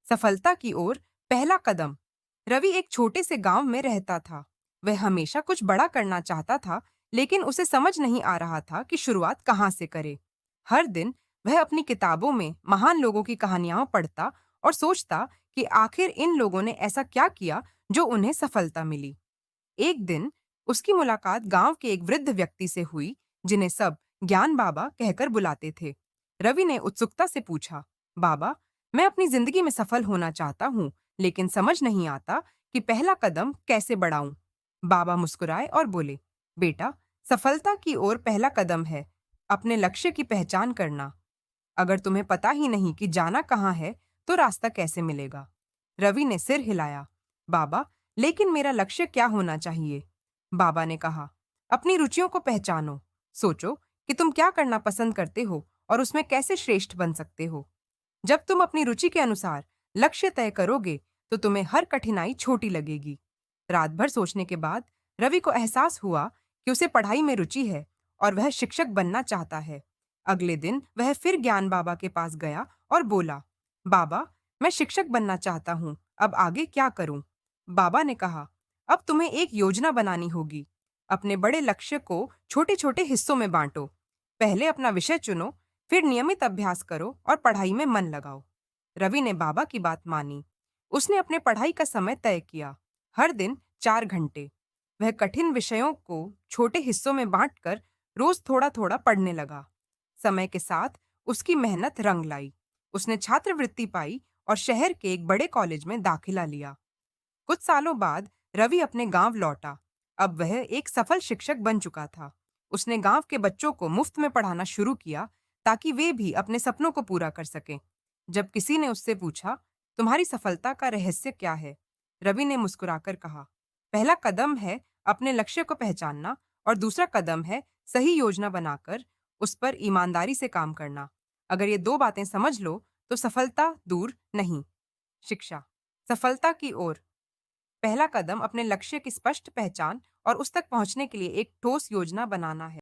सफलता की ओर पहला कदम। रवि एक छोटे से गांव में रहता था। वह हमेशा कुछ बड़ा करना चाहता था, लेकिन उसे समझ नहीं आ रहा था कि शुरुआत कहां से करे। हर दिन वह अपनी किताबों में महान लोगों की कहानियां पढ़ता और सोचता कि आखिर इन लोगों ने ऐसा क्या किया जो उन्हें सफलता मिली। एक दिन उसकी मुलाकात गांव के एक वृद्ध व्यक्ति से हुई, जिन्हें सब ज्ञान बाबा कहकर बुलाते थे। रवि ने उत्सुकता से पूछा, बाबा, मैं अपनी जिंदगी में सफल होना चाहता हूँ, लेकिन समझ नहीं आता कि पहला कदम कैसे बढ़ाऊं। बाबा मुस्कुराए और बोले, बेटा, सफलता की ओर पहला कदम है अपने लक्ष्य की पहचान करना। अगर तुम्हें पता ही नहीं कि जाना कहाँ है, तो रास्ता कैसे मिलेगा। रवि ने सिर हिलाया, बाबा, लेकिन मेरा लक्ष्य क्या होना चाहिए। बाबा ने कहा, अपनी रुचियों को पहचानो। सोचो कि तुम क्या करना पसंद करते हो और उसमें कैसे श्रेष्ठ बन सकते हो। जब तुम अपनी रुचि के अनुसार लक्ष्य तय करोगे, तो तुम्हें हर कठिनाई छोटी लगेगी। रात भर सोचने के बाद रवि को एहसास हुआ कि उसे पढ़ाई में रुचि है और वह शिक्षक बनना चाहता है। अगले दिन वह फिर ज्ञान बाबा के पास गया और बोला, बाबा, मैं शिक्षक बनना चाहता हूँ, अब आगे क्या करूँ। बाबा ने कहा, अब तुम्हें एक योजना बनानी होगी। अपने बड़े लक्ष्य को छोटे छोटे हिस्सों में बांटो। पहले अपना विषय चुनो, फिर नियमित अभ्यास करो और पढ़ाई में मन लगाओ। रवि ने बाबा की बात मानी। उसने अपने पढ़ाई का समय तय किया, हर दिन 4 घंटे। वह कठिन विषयों को छोटे हिस्सों में बांटकर रोज थोड़ा थोड़ा पढ़ने लगा। समय के साथ उसकी मेहनत रंग लाई। उसने छात्रवृत्ति पाई और शहर के एक बड़े कॉलेज में दाखिला लिया। कुछ सालों बाद रवि अपने गांव लौटा। अब वह एक सफल शिक्षक बन चुका था। उसने गांव के बच्चों को मुफ्त में पढ़ाना शुरू किया, ताकि वे भी अपने सपनों को पूरा कर सकें। जब किसी ने उससे पूछा, तुम्हारी सफलता का रहस्य क्या है, रवि ने मुस्कुराकर कहा, पहला कदम है अपने लक्ष्य को पहचानना, और दूसरा कदम है सही योजना बनाकर उस पर ईमानदारी से काम करना। अगर ये दो बातें समझ लो, तो सफलता दूर नहीं। शिक्षा। सफलता की ओर पहला कदम अपने लक्ष्य की स्पष्ट पहचान और उस तक पहुंचने के लिए एक ठोस योजना बनाना है।